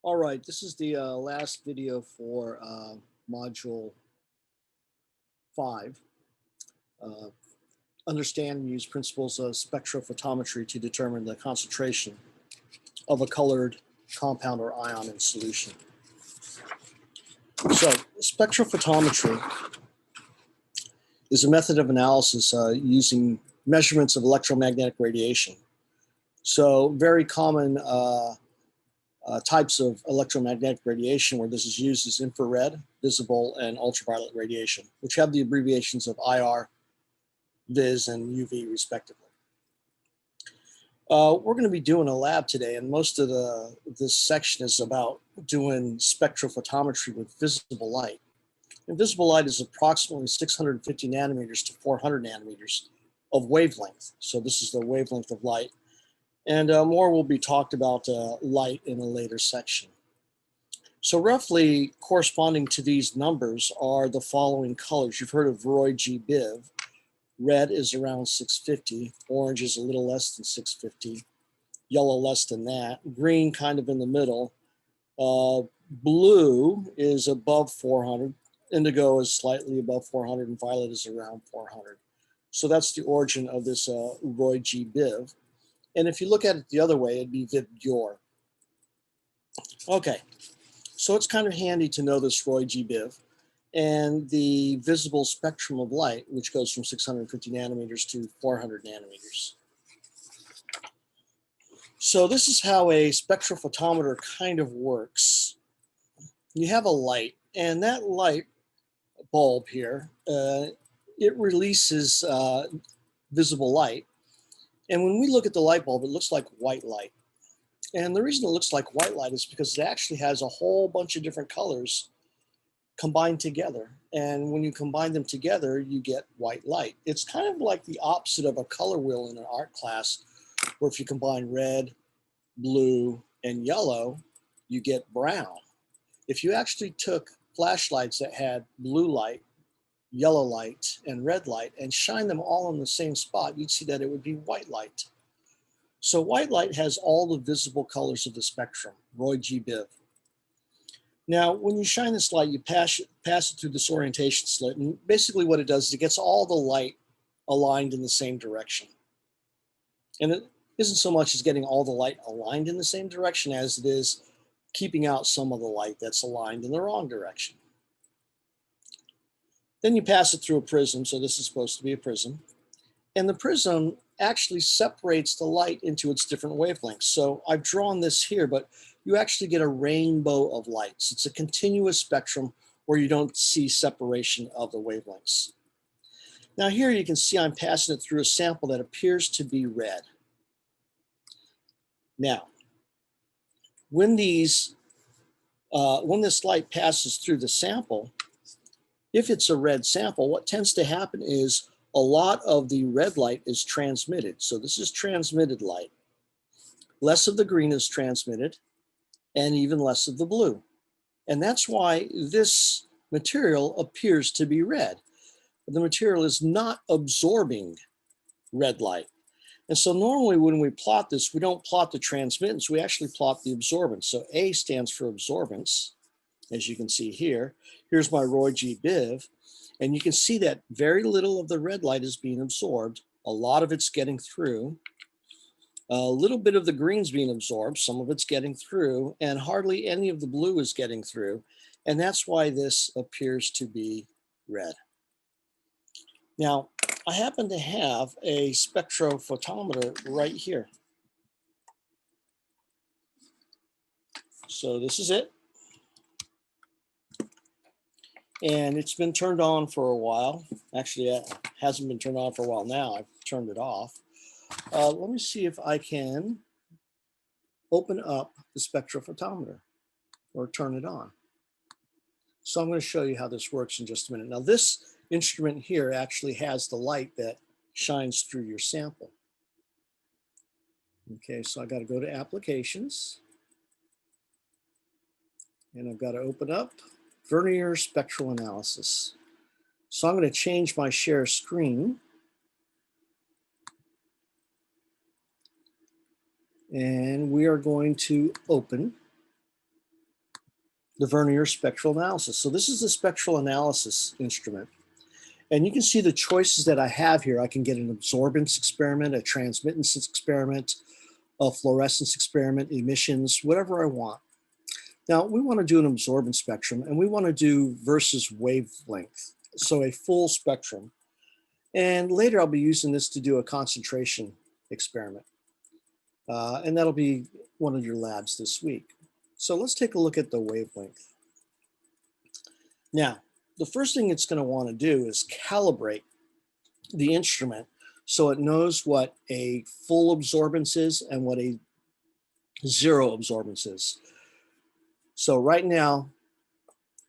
All right, this is the last video for Module 5. Uh, Understand and use principles of spectrophotometry to determine the concentration of a colored compound or ion in solution. So spectrophotometry is a method of analysis using measurements of electromagnetic radiation. So very common types of electromagnetic radiation where this is used is infrared, visible, and ultraviolet radiation, which have the abbreviations of IR, Vis, and UV respectively. We're going to be doing a lab today, and most of this section is about doing spectrophotometry with visible light. And visible light is approximately 650 nanometers to 400 nanometers of wavelength. So this is the wavelength of light. And more will be talked about light in a later section. So roughly corresponding to these numbers are the following colors. You've heard of Roy G. Biv. Red is around 650, orange is a little less than 650, yellow less than that, green kind of in the middle, blue is above 400, indigo is slightly above 400, and violet is around 400. So that's the origin of this Roy G. Biv. And if you look at it the other way, it'd be Vib-Gyor. Okay, so it's kind of handy to know this Roy G. Biv and the visible spectrum of light, which goes from 650 nanometers to 400 nanometers. So this is how a spectrophotometer kind of works. You have a light, and that light bulb here, it releases visible light. And when we look at the light bulb, it looks like white light. And the reason it looks like white light is because it actually has a whole bunch of different colors combined together. And when you combine them together, you get white light. It's kind of like the opposite of a color wheel in an art class, where if you combine red, blue, and yellow, you get brown. If you actually took flashlights that had blue light, yellow light, and red light and shine them all in the same spot, you'd see that it would be white light. So white light has all the visible colors of the spectrum, Roy G. Biv. Now, when you shine this light, you pass it through this orientation slit, and basically what it does is it gets all the light aligned in the same direction. And it isn't so much as getting all the light aligned in the same direction as it is keeping out some of the light that's aligned in the wrong direction. Then you pass it through a prism, so this is supposed to be a prism, and the prism actually separates the light into its different wavelengths. So I've drawn this here, but you actually get a rainbow of lights. It's a continuous spectrum where you don't see separation of the wavelengths. Now here you can see I'm passing it through a sample that appears to be red. Now, when this light passes through the sample, if it's a red sample, what tends to happen is a lot of the red light is transmitted. So this is transmitted light. Less of the green is transmitted, and even less of the blue. And that's why this material appears to be red. The material is not absorbing red light. And so normally when we plot this, we don't plot the transmittance, we actually plot the absorbance. So A stands for absorbance, as you can see here. Here's my Roy G. Biv. And you can see that very little of the red light is being absorbed. A lot of it's getting through. A little bit of the green's being absorbed. Some of it's getting through. And hardly any of the blue is getting through. And that's why this appears to be red. Now, I happen to have a spectrophotometer right here. So this is it. And it's been turned on for a while. Actually, it hasn't been turned on for a while now. I've turned it off. Let me see if I can open up the spectrophotometer or turn it on. So I'm going to show you how this works in just a minute. Now, this instrument here actually has the light that shines through your sample. Okay, so I got to go to Applications. And I've got to open up Vernier Spectral Analysis. So I'm going to change my share screen. And we are going to open the Vernier spectral analysis. So this is the spectral analysis instrument. And you can see the choices that I have here. I can get an absorbance experiment, a transmittance experiment, a fluorescence experiment, emissions, whatever I want. Now we want to do an absorbance spectrum, and we want to do versus wavelength, so a full spectrum. And later I'll be using this to do a concentration experiment. And that'll be one of your labs this week. So let's take a look at the wavelength. Now, the first thing it's going to want to do is calibrate the instrument so it knows what a full absorbance is and what a zero absorbance is. So right now,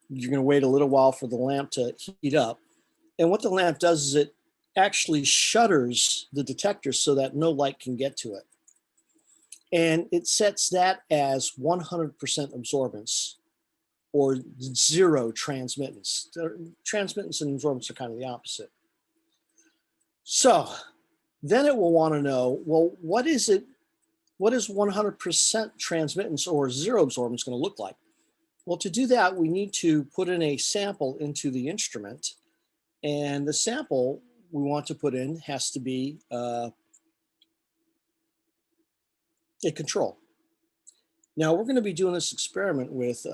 you're going to wait a little while for the lamp to heat up. And what the lamp does is it actually shutters the detector so that no light can get to it. And it sets that as 100% absorbance or zero transmittance. Transmittance and absorbance are kind of the opposite. So then it will want to know, well, what is 100% transmittance or zero absorbance going to look like? Well, to do that, we need to put in a sample into the instrument. And the sample we want to put in has to be a control. Now we're going to be doing this experiment with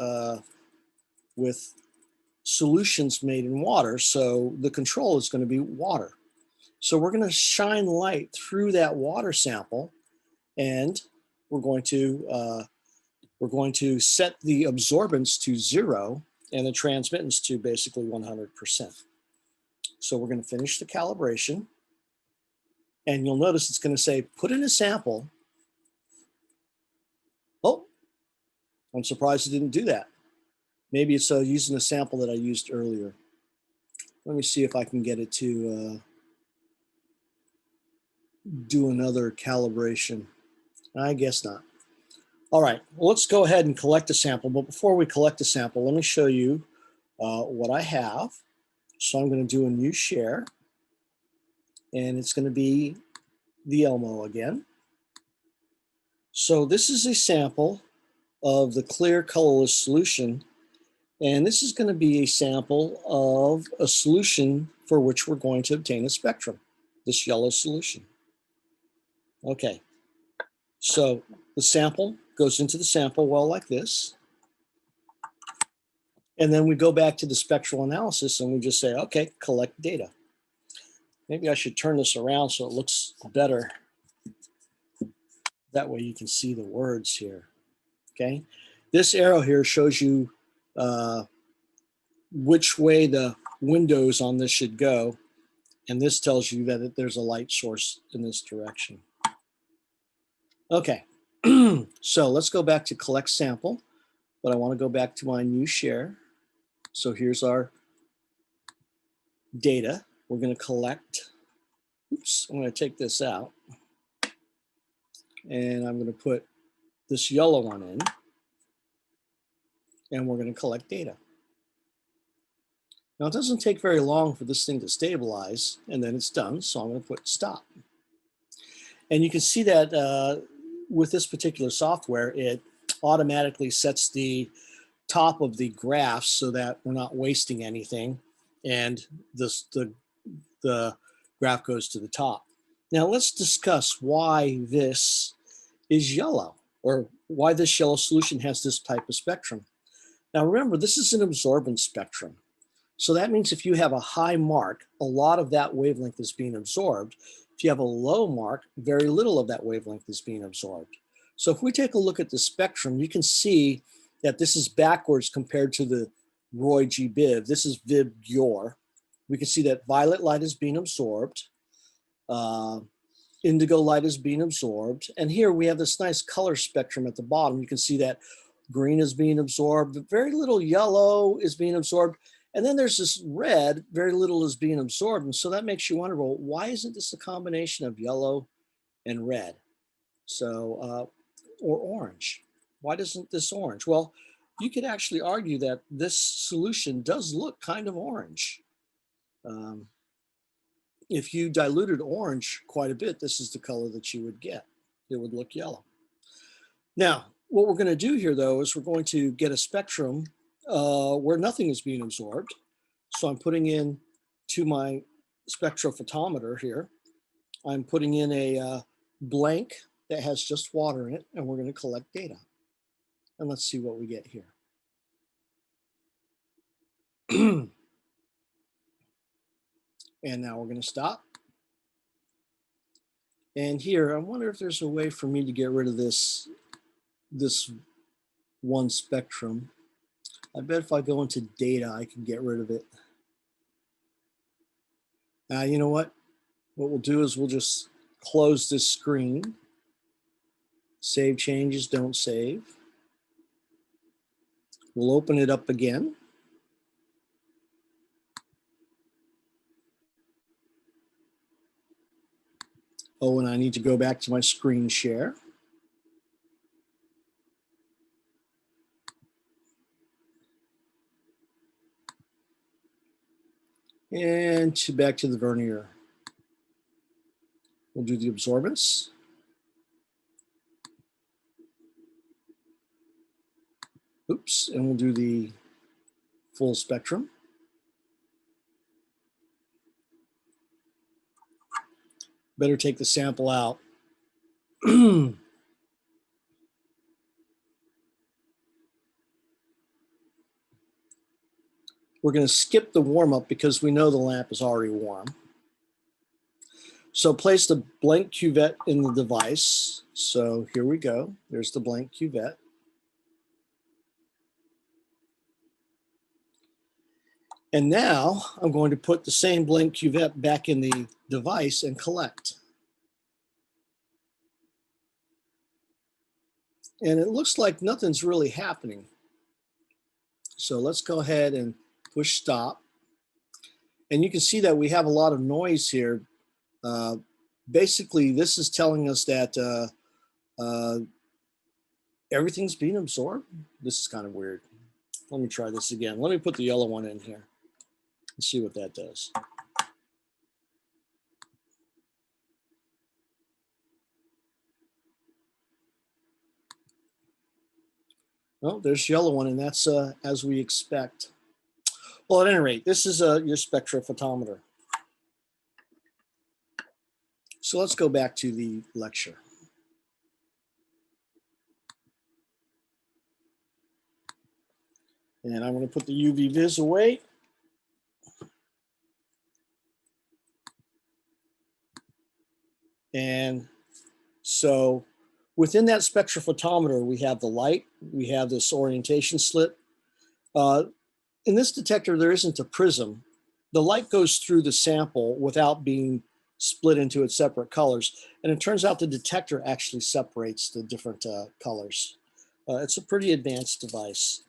solutions made in water. So the control is going to be water. So we're going to shine light through that water sample, and we're going to set the absorbance to 0 and the transmittance to basically 100%. So we're going to finish the calibration, and you'll notice it's going to say, put in a sample. Oh, I'm surprised it didn't do that. Maybe it's using a sample that I used earlier. Let me see if I can get it to do another calibration. I guess not. All right, well, let's go ahead and collect a sample. But before we collect a sample, let me show you what I have. So I'm going to do a new share, and it's going to be the Elmo again. So this is a sample of the clear colorless solution, and this is going to be a sample of a solution for which we're going to obtain a spectrum, this yellow solution. Okay, so the sample goes into the sample well like this. And then we go back to the spectral analysis and we just say, okay, collect data. Maybe I should turn this around so it looks better. That way you can see the words here, okay? This arrow here shows you which way the windows on this should go. And this tells you that there's a light source in this direction. Okay, so let's go back to collect sample, but I want to go back to my new share. So here's our data. We're going to collect. Oops, I'm going to take this out. And I'm going to put this yellow one in. And we're going to collect data. Now it doesn't take very long for this thing to stabilize, and then it's done. So I'm going to put stop. And you can see that with this particular software, it automatically sets the top of the graph so that we're not wasting anything, and the graph goes to the top. Now let's discuss why this is yellow, or why this yellow solution has this type of spectrum. Now remember, this is an absorbance spectrum. So that means if you have a high mark, a lot of that wavelength is being absorbed. If you have a low mark, very little of that wavelength is being absorbed. So if we take a look at the spectrum, you can see that this is backwards compared to the Roy G. Biv. This is Viv Gyor. We can see that violet light is being absorbed. Indigo light is being absorbed. And here we have this nice color spectrum at the bottom. You can see that green is being absorbed. Very little yellow is being absorbed. And then there's this red, very little is being absorbed. And so that makes you wonder, well, why isn't this a combination of yellow and red? So, or orange. Why doesn't this orange? Well, you could actually argue that this solution does look kind of orange. If you diluted orange quite a bit, this is the color that you would get. It would look yellow. Now, what we're going to do here, though, is we're going to get a spectrum where nothing is being absorbed. So I'm putting in to my spectrophotometer here, I'm putting in a blank that has just water in it, and we're going to collect data. And let's see what we get here. And now we're going to stop. And here, I wonder if there's a way for me to get rid of this one spectrum. I bet if I go into data, I can get rid of it. Now, you know what? What we'll do is we'll just close this screen. Save changes, don't save. We'll open it up again. Oh, and I need to go back to my screen share. And back to the vernier. We'll do the absorbance. Oops, and we'll do the full spectrum. Better take the sample out. We're going to skip the warm up because we know the lamp is already warm. So place the blank cuvette in the device. So here we go. There's the blank cuvette. And now I'm going to put the same blank cuvette back in the device and collect. And it looks like nothing's really happening. So let's go ahead and push stop. And you can see that we have a lot of noise here. Basically, this is telling us that everything's being absorbed. This is kind of weird. Let me try this again. Let me put the yellow one in here and see what that does. Well, there's yellow one, and that's as we expect. Well, at any rate, this is your spectrophotometer. So let's go back to the lecture. And I'm going to put the UV vis away. And so within that spectrophotometer, we have the light, we have this orientation slit. In this detector, there isn't a prism. The light goes through the sample without being split into its separate colors. And it turns out the detector actually separates the different colors. It's a pretty advanced device.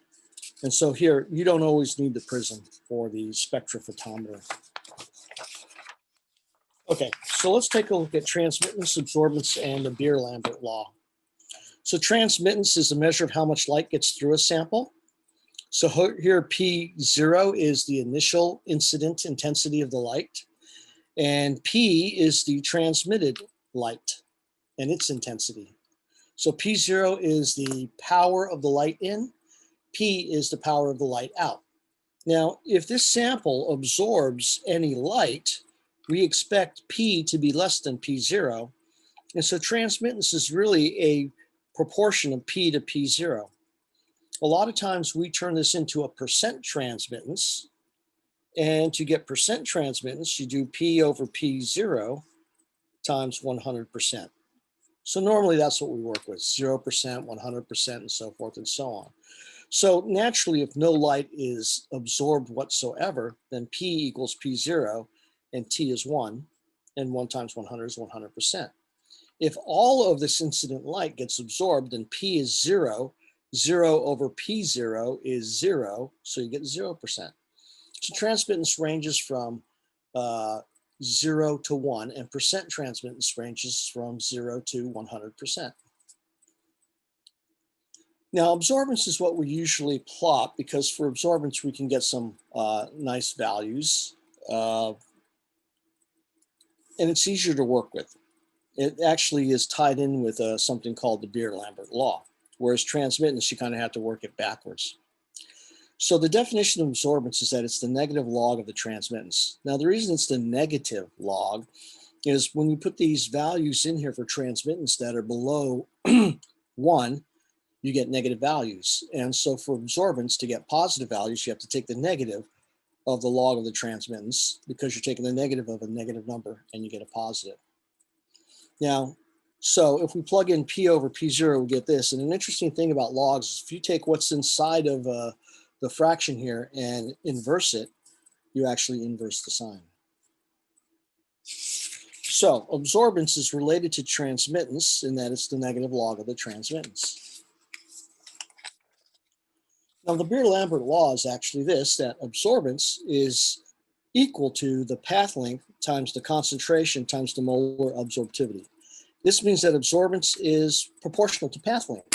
And so here, you don't always need the prism for the spectrophotometer. Okay, so let's take a look at transmittance, absorbance, and the Beer-Lambert law. So transmittance is a measure of how much light gets through a sample. So here P0 is the initial incident intensity of the light, and P is the transmitted light and its intensity. So P0 is the power of the light in, P is the power of the light out. Now, if this sample absorbs any light, we expect P to be less than P0. And so transmittance is really a proportion of P to P0. A lot of times we turn this into a percent transmittance. And to get percent transmittance, you do P over P0 times 100%. So normally that's what we work with, 0%, 100%, and so forth and so on. So naturally, if no light is absorbed whatsoever, then P equals P0 and T is 1, and 1 times 100 is 100%. If all of this incident light gets absorbed, then P is 0. 0 over P0 is 0, so you get 0%. So transmittance ranges from 0 to 1, and percent transmittance ranges from 0 to 100%. Now, absorbance is what we usually plot, because for absorbance, we can get some nice values, and it's easier to work with. It actually is tied in with something called the Beer-Lambert law, whereas transmittance, you kind of have to work it backwards. So the definition of absorbance is that it's the negative log of the transmittance. Now, the reason it's the negative log is when you put these values in here for transmittance that are below 1, you get negative values. And so for absorbance, to get positive values, you have to take the negative of the log of the transmittance, because you're taking the negative of a negative number and you get a positive. Now, so if we plug in P over P0, we get this. And an interesting thing about logs is if you take what's inside of the fraction here and inverse it, you actually inverse the sign. So absorbance is related to transmittance in that it's the negative log of the transmittance. Now the Beer-Lambert law is actually this, that absorbance is equal to the path length times the concentration times the molar absorptivity. This means that absorbance is proportional to path length.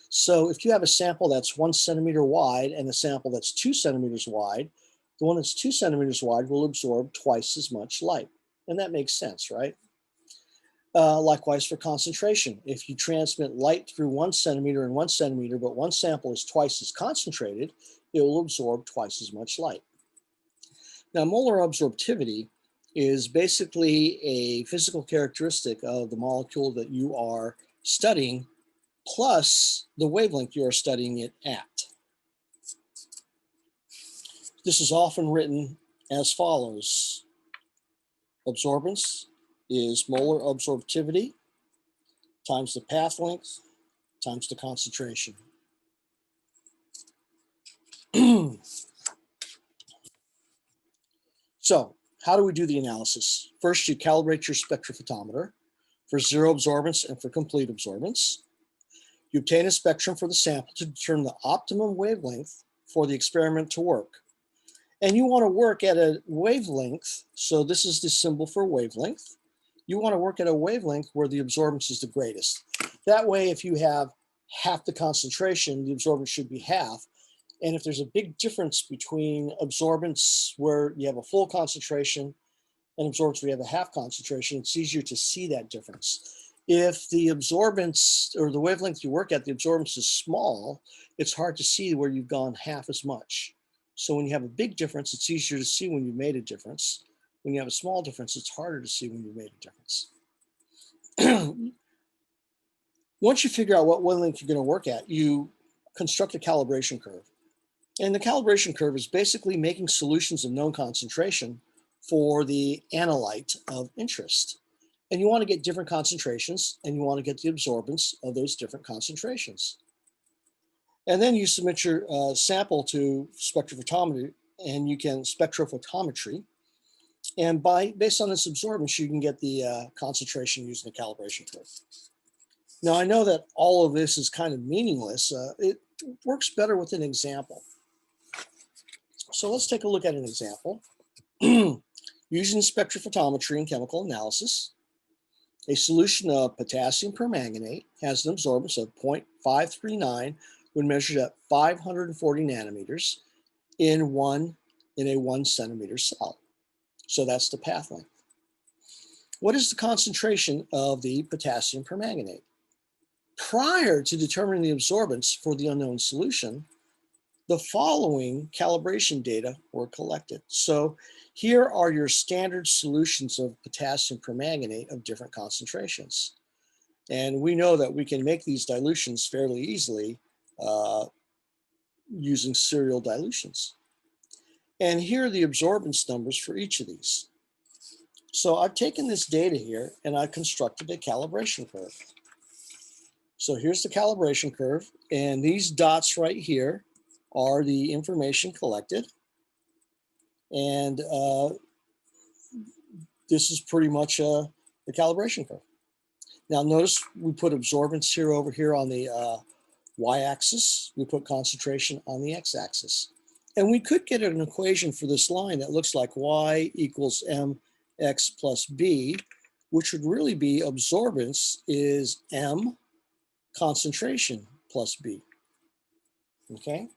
So if you have a sample that's 1 centimeter wide and a sample that's 2 centimeters wide, the one that's 2 centimeters wide will absorb twice as much light. And that makes sense, right? Likewise for concentration. If you transmit light through 1 centimeter and 1 centimeter, but one sample is twice as concentrated, it will absorb twice as much light. Now, molar absorptivity is basically a physical characteristic of the molecule that you are studying, plus the wavelength you are studying it at. This is often written as follows. Absorbance is molar absorptivity times the path length times the concentration. So how do we do the analysis? First, you calibrate your spectrophotometer for zero absorbance and for complete absorbance. You obtain a spectrum for the sample to determine the optimum wavelength for the experiment to work. And you want to work at a wavelength, so this is the symbol for wavelength. You want to work at a wavelength where the absorbance is the greatest. That way, if you have half the concentration, the absorbance should be half. And if there's a big difference between absorbance where you have a full concentration and absorbance where you have a half concentration, it's easier to see that difference. If the absorbance or the wavelength you work at, the absorbance is small, it's hard to see where you've gone half as much. So when you have a big difference, it's easier to see when you've made a difference. When you have a small difference, it's harder to see when you've made a difference. Once you figure out what wavelength you're going to work at, you construct a calibration curve. And the calibration curve is basically making solutions of known concentration for the analyte of interest. And you want to get different concentrations, and you want to get the absorbance of those different concentrations. And then you submit your sample to spectrophotometry, and you can spectrophotometry. And based on this absorbance, you can get the concentration using the calibration curve. Now, I know that all of this is kind of meaningless. It works better with an example. So let's take a look at an example. Using spectrophotometry and chemical analysis, a solution of potassium permanganate has an absorbance of 0.539 when measured at 540 nanometers in a 1 centimeter cell. So that's the path length. What is the concentration of the potassium permanganate? Prior to determining the absorbance for the unknown solution, the following calibration data were collected. So here are your standard solutions of potassium permanganate of different concentrations. And we know that we can make these dilutions fairly easily using serial dilutions. And here are the absorbance numbers for each of these. So I've taken this data here and I've constructed a calibration curve. So here's the calibration curve, and these dots right here are the information collected. And this is pretty much the calibration curve. Now notice we put absorbance here over here on the y-axis. We put concentration on the x-axis. And we could get an equation for this line that looks like y equals mx plus b, which would really be absorbance is m concentration plus b. Okay?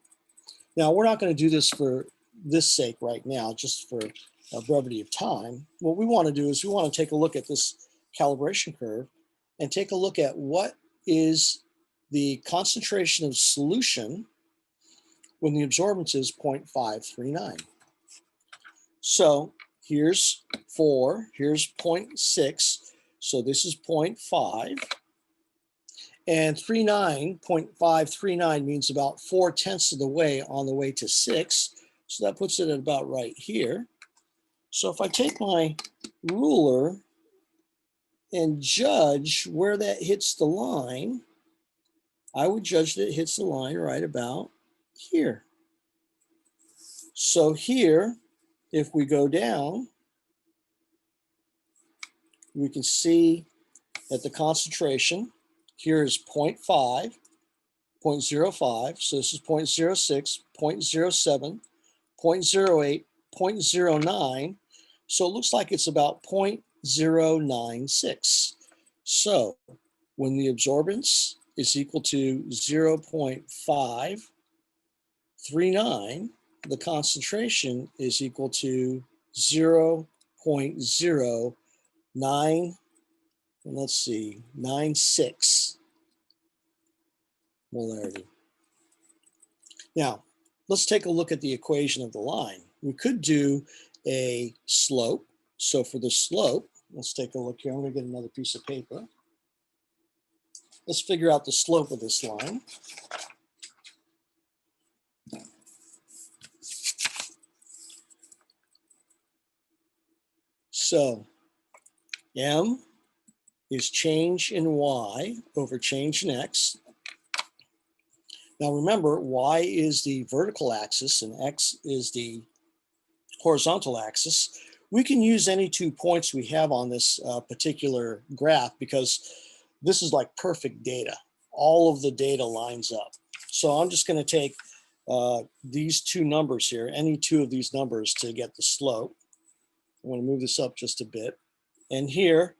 Now, we're not going to do this for this sake right now, just for brevity of time. What we want to do is we want to take a look at this calibration curve and take a look at what is the concentration of solution when the absorbance is 0.539. So here's 4, here's 0.6, so this is 0.5. And 0.539 means about 4/10 of the way on the way to 6. So that puts it at about right here. So if I take my ruler and judge where that hits the line, I would judge that it hits the line right about here. So here, if we go down, we can see that the concentration here is 0.5, 0.05, so this is 0.06, 0.07, 0.08, 0.09, so it looks like it's about 0.096. So when the absorbance is equal to 0.539, the concentration is equal to 0.09, let's see, 96 molarity. Now, let's take a look at the equation of the line. We could do a slope. So for the slope, let's take a look here. I'm going to get another piece of paper. Let's figure out the slope of this line. So m is change in y over change in x. Now remember, y is the vertical axis and x is the horizontal axis. We can use any 2 points we have on this particular graph because this is like perfect data. All of the data lines up. So I'm just going to take these 2 numbers here, any 2 of these numbers to get the slope. I'm going to move this up just a bit. And here,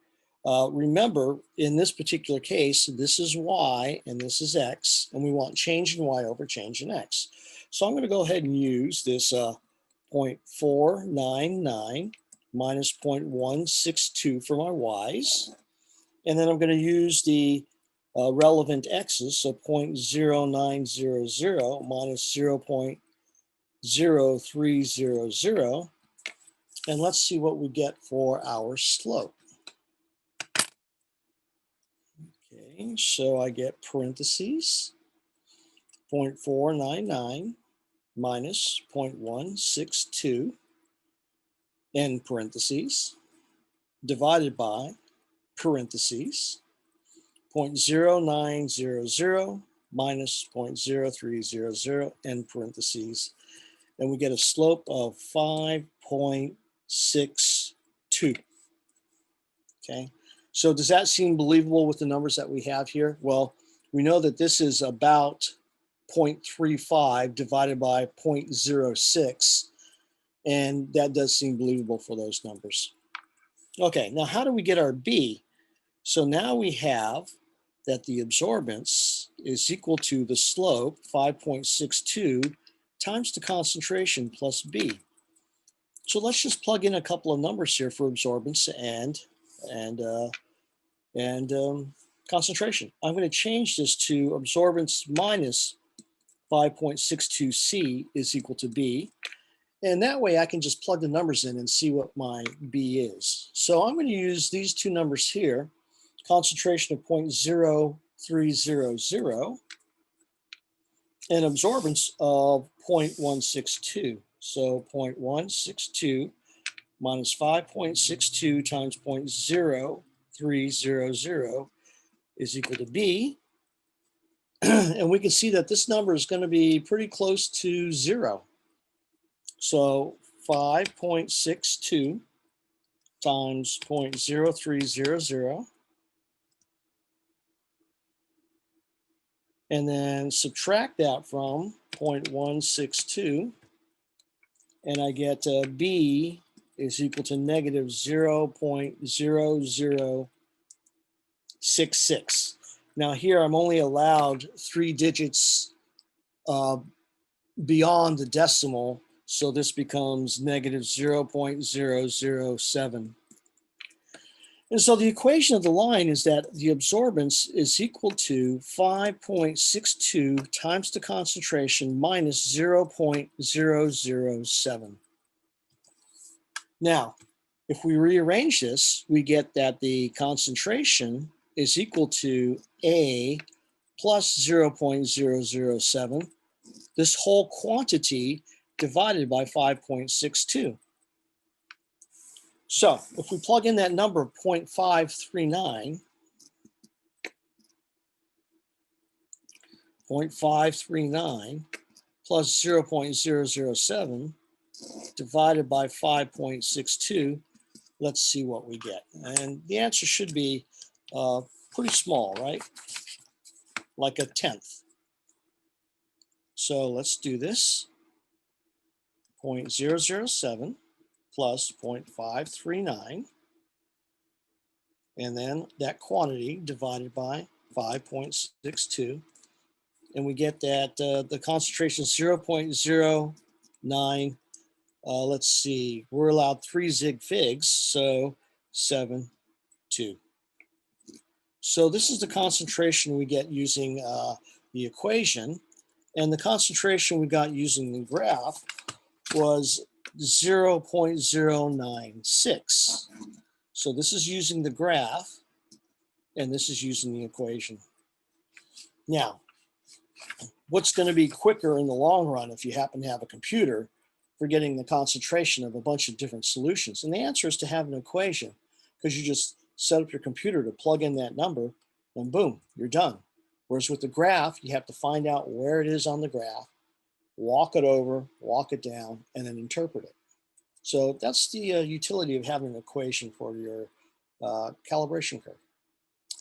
remember, in this particular case, this is y and this is x, and we want change in y over change in x. So I'm going to go ahead and use this 0.499 minus 0.162 for my y's. And then I'm going to use the relevant x's, so 0.0900 minus 0.0300. And let's see what we get for our slope. Okay, so I get parentheses, 0.499 minus 0.162 end parentheses divided by parentheses 0.0900 minus 0.0300 end parentheses, and we get a slope of 5.62. Okay, so does that seem believable with the numbers that we have here? Well, we know that this is about 0.35 divided by 0.06, and that does seem believable for those numbers. Okay, now how do we get our B? So now we have that the absorbance is equal to the slope, 5.62, times the concentration plus B. So let's just plug in a couple of numbers here for absorbance and concentration. I'm going to change this to absorbance minus 5.62 C is equal to B. And that way I can just plug the numbers in and see what my B is. So I'm going to use these 2 numbers here, concentration of 0.0300 and absorbance of 0.162. So 0.162 minus 5.62 times 0.0300 is equal to B. And we can see that this number is going to be pretty close to 0. So 5.62 times 0.0300, and then subtract that from 0.162, and I get B is equal to negative 0.0066. Now here I'm only allowed 3 digits beyond the decimal, so this becomes negative 0.007. And so the equation of the line is that the absorbance is equal to 5.62 times the concentration minus 0.007. Now, if we rearrange this, we get that the concentration is equal to A plus 0.007, this whole quantity divided by 5.62. So if we plug in that number 0.539, 0.539 plus 0.007 divided by 5.62, let's see what we get. And the answer should be pretty small, right? Like a tenth. So let's do this. 0.007 plus 0.539, and then that quantity divided by 5.62, and we get that the concentration is 0.09. Let's see, we're allowed 3 zig figs, so 7, 2. So this is the concentration we get using the equation, and the concentration we got using the graph was 0.096. So this is using the graph, and this is using the equation. Now, what's going to be quicker in the long run if you happen to have a computer for getting the concentration of a bunch of different solutions? And the answer is to have an equation, because you just set up your computer to plug in that number, and boom, you're done. Whereas with the graph, you have to find out where it is on the graph, walk it over, walk it down, and then interpret it. So that's the utility of having an equation for your calibration curve.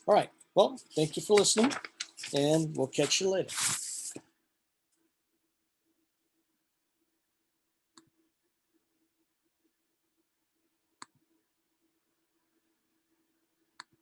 All right, well, thank you for listening, and we'll catch you later.